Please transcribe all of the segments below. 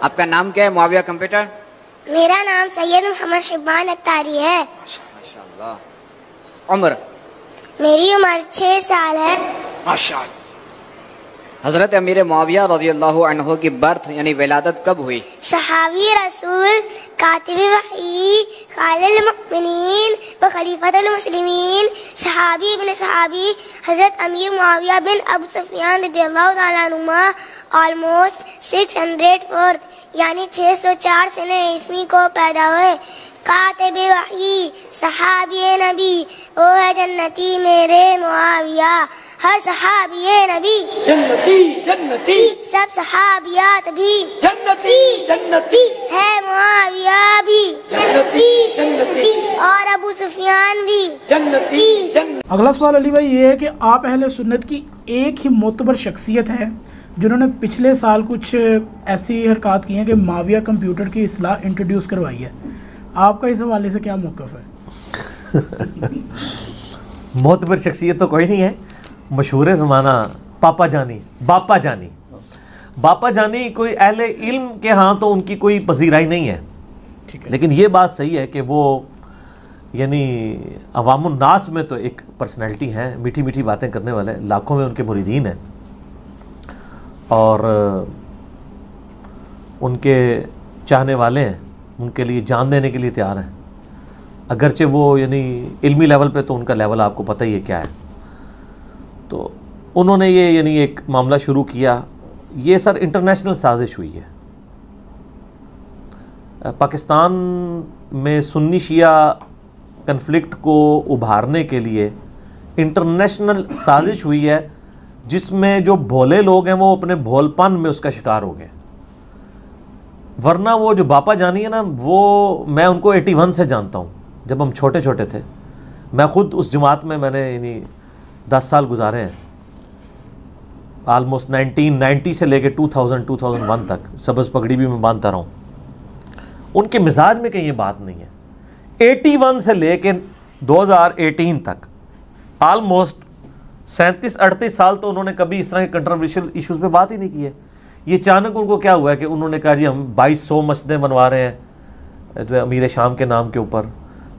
آپ کا نام کیا ہے معاویہ کمپیوٹر؟ میرا نام سید محمد حبان اختاری ہے. ماشاءاللہ. عمر؟ میری عمر 6 سال ہے. ماشاءاللہ. حضرت امیر معاویہ رضی اللہ عنہ کی برتھ یعنی ولادت کب ہوئی؟ صحابی رسول، کاتب وحی، خالد المؤمنین و خلیفۃ المسلمین، صحابی ابن صحابی حضرت امیر معاویہ بن ابو سفیان رضی اللہ تعالیٰ عنہما آلموسٹ 604 یعنی 604 سنہ عیسوی کو پیدا ہوئے. کاتب وحی، صحابی نبی، وہ ہے جنتی میرے معاویہ. ہر صحابی نبی جنتی جنتی، سب صحابیات بھی جنتی جنتی ہے، معاویہ بھی جنتی جنتی اور ابو سفیان بھی جنتی جنتی. اگلا سوال علی بھائی یہ ہے کہ آپ اہل سنت کی ایک ہی معتبر شخصیت ہے جنہوں نے پچھلے سال کچھ ایسی حرکات کی ہیں کہ معاویہ کمپیوٹر کی اصلاح انٹروڈیوس کروائی ہے. آپ کا اس حوالے سے کیا موقف ہے؟ معتبر شخصیت تو کوئی نہیں ہے. مشہور زمانہ پاپا جانی، باپا جانی. باپا جانی کوئی اہل علم کے ہاں تو ان کی کوئی پذیرائی نہیں ہے، لیکن یہ بات صحیح ہے کہ وہ یعنی عوام الناس میں تو ایک پرسنالٹی ہیں، میٹھی میٹھی باتیں کرنے والے، لاکھوں میں ان کے مریدین ہیں اور ان کے چاہنے والے ہیں، ان کے لیے جان دینے کے لیے تیار ہیں. اگرچہ وہ یعنی علمی لیول پہ تو ان کا لیول آپ کو پتہ ہی ہے کیا ہے. تو انہوں نے یہ یعنی ایک معاملہ شروع کیا. یہ سر انٹرنیشنل سازش ہوئی ہے. پاکستان میں سنی شیعہ کنفلکٹ کو ابھارنے کے لیے انٹرنیشنل سازش ہوئی ہے، جس میں جو بھولے لوگ ہیں وہ اپنے بھول پن میں اس کا شکار ہو گئے. ورنہ وہ جو باپا جانی ہے نا، وہ میں ان کو 81 سے جانتا ہوں، جب ہم چھوٹے چھوٹے تھے. میں خود اس جماعت میں نے یعنی 10 سال گزارے ہیں، آلموسٹ 1990 سے لے کے 2001 تک سبز پگڑی بھی میں باندھتا رہا ہوں. ان کے مزاج میں کہیں یہ بات نہیں ہے. 81 سے لے کے 2018 تک آلموسٹ 37-38 سال تو انہوں نے کبھی اس طرح کے کنٹروورشل ایشوز پہ بات ہی نہیں کی ہے. یہ اچانک ان کو کیا ہوا ہے کہ انہوں نے کہا جی ہم 2200 مسجدیں بنوا رہے ہیں جو ہے امیر شام کے نام کے اوپر،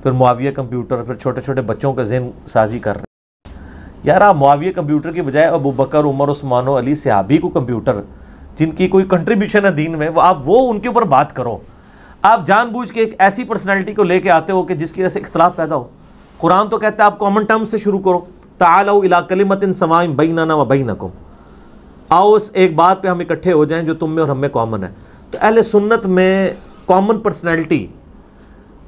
پھر معاویہ کمپیوٹر، پھر چھوٹے چھوٹے بچوں کا ذہن سازی کر رہے ہیں. یار آپ معاویہ کمپیوٹر کی بجائے ابو بکر، عمر، عثمان و علی صحابی کو کمپیوٹر، جن کی کوئی کنٹریبیوشن ہے دین میں، وہ ان کے اوپر بات کرو. آپ جان بوجھ کے ایک ایسی پرسنالٹی کو لے کے آتے ہو کہ جس کی وجہ سے اختلاف پیدا ہو. قرآن تو کہتا ہے آپ کامن ٹرم سے شروع کرو، تعالوا الی کلمۃ سواء بیننا و بینکم، آؤ اس ایک بات پہ ہم اکٹھے ہو جائیں جو تم میں اور ہم میں کامن ہے. تو اہل سنت میں کامن پرسنالٹی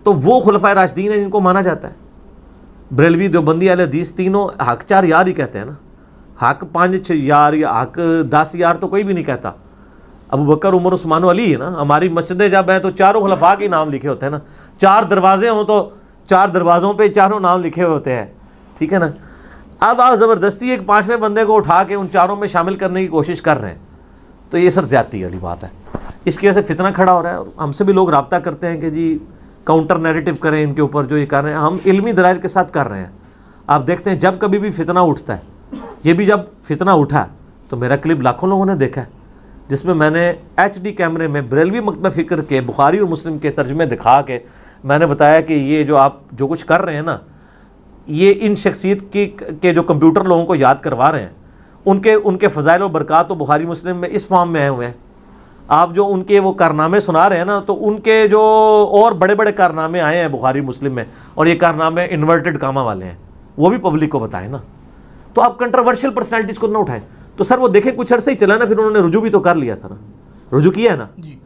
تو وہ خلفائے راشدین ہیں جن کو مانا جاتا ہے. بریلوی، دیوبندی، اہل حدیث تینوں حق 4 یار ہی کہتے ہیں نا. حق 5-6 یار یا حق 10 یار تو کوئی بھی نہیں کہتا. ابو بکر، عمر، عثمان و علی ہے نا. ہماری مسجدیں جب ہیں تو چاروں خلفاء کے نام لکھے ہوتے ہیں نا. 4 دروازے ہوں تو 4 دروازوں پہ چاروں نام لکھے ہوتے ہیں، ٹھیک ہے نا. اب آپ زبردستی ایک 5ویں بندے کو اٹھا کے ان چاروں میں شامل کرنے کی کوشش کر رہے ہیں تو یہ سر زیادتی والی بات ہے. اس کی وجہ سے فتنہ کھڑا ہو رہا ہے. اور ہم سے بھی لوگ رابطہ کرتے ہیں کہ جی کاؤنٹر نیریٹو کریں ان کے اوپر جو یہ کر رہے ہیں. ہم علمی دلائل کے ساتھ کر رہے ہیں. آپ دیکھتے ہیں جب کبھی بھی فتنہ اٹھتا ہے، یہ بھی جب فتنہ اٹھا تو میرا کلپ لاکھوں لوگوں نے دیکھا ہے، جس میں نے HD کیمرے میں بریلوی مکتبہ فکر کے، بخاری اور مسلم کے ترجمے دکھا کے میں نے بتایا کہ یہ جو آپ جو کچھ کر رہے ہیں نا، یہ ان شخصیت کے جو کمپیوٹر لوگوں کو یاد کروا رہے ہیں، ان کے فضائل و برکات تو بخاری مسلم میں اس فارم میں آئے ہوئے ہیں. آپ جو ان کے وہ کارنامے سنا رہے ہیں نا، تو ان کے جو اور بڑے بڑے کارنامے آئے ہیں بخاری مسلم میں، اور یہ کارنامے انورٹڈ کاما والے ہیں، وہ بھی پبلک کو بتائیں نا. تو آپ کنٹروورشل پرسنالٹیز کو نہ اٹھائیں. تو سر وہ دیکھیں کچھ عرصے ہی چلا نا، پھر انہوں نے رجوع بھی تو کر لیا تھا نا. رجوع کیا ہے نا جی.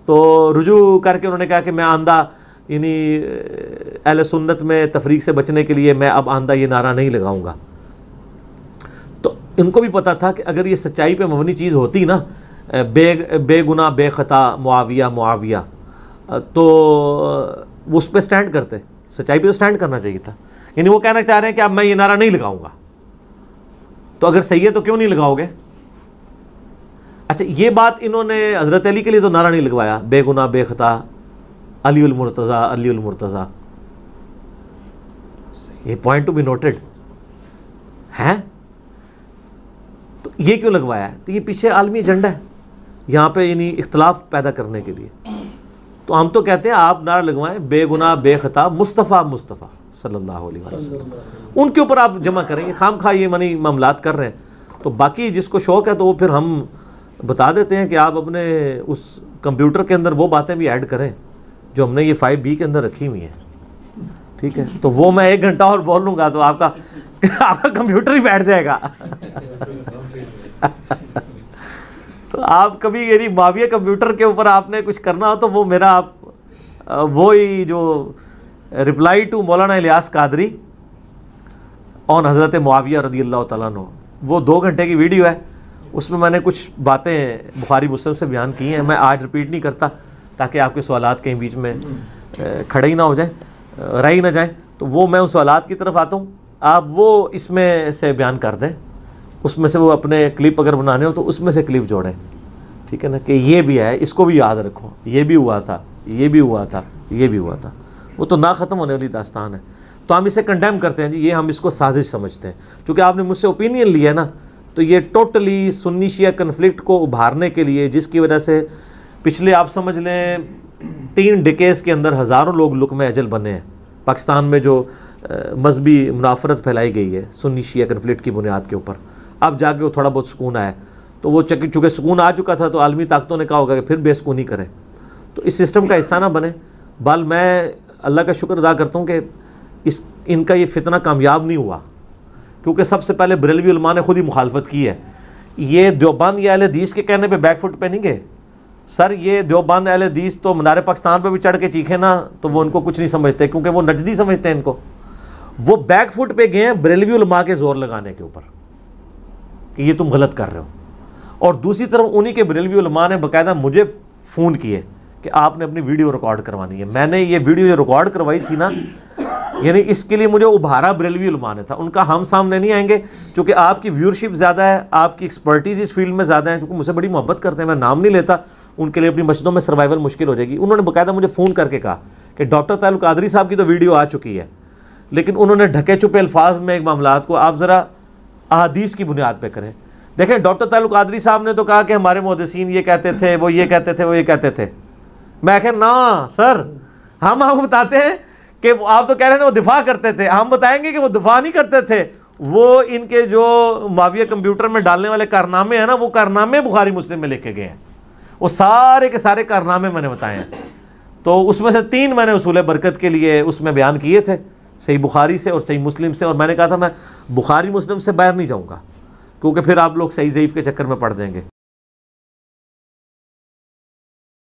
تو رجوع کر کے انہوں نے کہا کہ میں آندہ یعنی اہل سنت میں تفریق سے بچنے کے لیے میں اب آندہ یہ نعرہ نہیں لگاؤں گا. تو ان کو بھی پتا تھا کہ اگر یہ سچائی پہ مبنی چیز ہوتی نا، بے گناہ بے خطا معاویہ معاویہ، تو وہ اس پہ سٹینڈ کرتے. سچائی پہ تو سٹینڈ کرنا چاہیے تھا. یعنی وہ کہنا چاہ رہے ہیں کہ اب میں یہ نعرہ نہیں لگاؤں گا. تو اگر صحیح ہے تو کیوں نہیں لگاؤ گے؟ اچھا یہ بات انہوں نے حضرت علی کے لیے تو نعرہ نہیں لگوایا، بے گناہ بے خطا علی المرتضیٰ علی المرتضیٰ. یہ پوائنٹ ٹو بی نوٹڈ ہے. تو یہ کیوں لگوایا ہے؟ تو یہ پیچھے عالمی ایجنڈا ہے. یہاں پہ یعنی اختلاف پیدا کرنے کے لیے. تو ہم تو کہتے ہیں آپ نعرہ لگوائیں بے گناہ بے خطا مصطفیٰ مصطفیٰ صلی اللہ علیہ وسلم, ان کے اوپر آپ جمع کریں گے. خام خواہ یہ منی معاملات کر رہے ہیں تو باقی جس کو شوق ہے تو وہ پھر ہم بتا دیتے ہیں کہ آپ اپنے اس کمپیوٹر کے اندر وہ باتیں بھی ایڈ کریں جو ہم نے یہ 5B کے اندر رکھی ہوئی ہیں. ٹھیک ہے, تو وہ میں 1 گھنٹہ اور بول لوں گا تو آپ کا کمپیوٹر ہی بیٹھ جائے گا. تو آپ کبھی یعنی معاویہ کمپیوٹر کے اوپر آپ نے کچھ کرنا ہو تو وہ میرا آپ وہی جو رپلائی ٹو مولانا الیاس قادری آن حضرت معاویہ رضی اللہ تعالیٰ عنہ, وہ 2 گھنٹے کی ویڈیو ہے. اس میں نے کچھ باتیں بخاری مسلم سے بیان کی ہیں, میں آج رپیٹ نہیں کرتا تاکہ آپ کے سوالات کہیں بیچ میں کھڑے ہی نہ ہو جائیں, رہ ہی نہ جائیں. تو وہ میں ان سوالات کی طرف آتا ہوں, آپ وہ اس میں سے بیان کر دیں, اس میں سے وہ اپنے کلپ اگر بنانے ہو تو اس میں سے کلپ جوڑیں. ٹھیک ہے نا, کہ یہ بھی ہے, اس کو بھی یاد رکھو, یہ بھی ہوا تھا, یہ بھی ہوا تھا, یہ بھی ہوا تھا. وہ تو نہ ختم ہونے والی داستان ہے. تو ہم اسے کنڈیم کرتے ہیں جی, یہ ہم اس کو سازش سمجھتے ہیں. چونکہ آپ نے مجھ سے اوپینین لیا ہے نا, تو یہ ٹوٹلی سنی شیعہ کنفلکٹ کو ابھارنے کے لیے, جس کی وجہ سے پچھلے آپ سمجھ لیں 3 ڈیکیز کے اندر ہزاروں لوگ لقمہ اجل بنے ہیں پاکستان میں, جو مذہبی منافرت پھیلائی گئی ہے سنی شیعہ کنفلکٹ کی بنیاد کے اوپر. اب جا کے وہ تھوڑا بہت سکون آیا, تو وہ چونکہ سکون آ چکا تھا تو عالمی طاقتوں نے کہا ہوگا کہ پھر بے سکونی کریں. تو اس سسٹم کا حصہ نہ بنے. بل میں اللہ کا شکر ادا کرتا ہوں کہ ان کا یہ فتنہ کامیاب نہیں ہوا, کیونکہ سب سے پہلے بریلوی علماء نے خود ہی مخالفت کی ہے. یہ دیوبند یا اہل حدیث کے کہنے پہ بیک فٹ پہ نہیں گئے. سر یہ دیوبند اہل حدیث تو منار پاکستان پہ بھی چڑھ کے چیخے نا تو وہ ان کو کچھ نہیں سمجھتے, کیونکہ وہ نجدی سمجھتے ہیں ان کو. وہ بیک فٹ پہ گئے ہیں بریلوی علماء کے زور لگانے کے اوپر کہ یہ تم غلط کر رہے ہو. اور دوسری طرف انہی کے بریلوی علماء نے باقاعدہ مجھے فون کیے کہ آپ نے اپنی ویڈیو ریکارڈ کروانی ہے. میں نے یہ ویڈیو جو ریکارڈ کروائی تھی نا, یعنی اس کے لیے مجھے ابھارا بریلوی علماء نے تھا. ان کا ہم سامنے نہیں آئیں گے چونکہ آپ کی ویورشپ زیادہ ہے, آپ کی ایکسپرٹیز اس فیلڈ میں زیادہ ہے, کیونکہ مجھ سے بڑی محبت کرتے ہیں. میں نام نہیں لیتا, ان کے لیے اپنی مسجدوں میں سروائیول مشکل ہو جائے گی. انہوں نے باقاعدہ مجھے فون کر کے کہا کہ ڈاکٹر طاہر القادری صاحب کی تو ویڈیو آ چکی ہے, لیکن انہوں نے ڈھکے چھپے الفاظ میں ایک معاملات کو آپ ذرا احادیث کی بنیاد پہ کریں. دیکھیں ڈاکٹر طاہر القادری صاحب نے تو کہا کہ ہمارے محدثین یہ کہتے تھے, وہ یہ کہتے تھے, وہ یہ کہتے تھے. میں کہ نا سر, ہم آپ کو بتاتے ہیں کہ آپ تو کہہ رہے ہیں وہ دفاع کرتے تھے, ہم بتائیں گے کہ وہ دفاع نہیں کرتے تھے. وہ ان کے جو معاویہ کمپیوٹر میں ڈالنے والے کارنامے ہیں نا, وہ کارنامے بخاری مسلم میں لکھے گئے ہیں. وہ سارے کے سارے کارنامے میں نے بتائے ہیں. تو اس میں سے 3 میں نے اصول برکت کے لیے اس میں بیان کیے تھے, صحیح بخاری سے اور صحیح مسلم سے. اور میں نے کہا تھا میں بخاری مسلم سے باہر نہیں جاؤں گا, کیونکہ پھر آپ لوگ صحیح ضعیف کے چکر میں پڑ جائیں گے.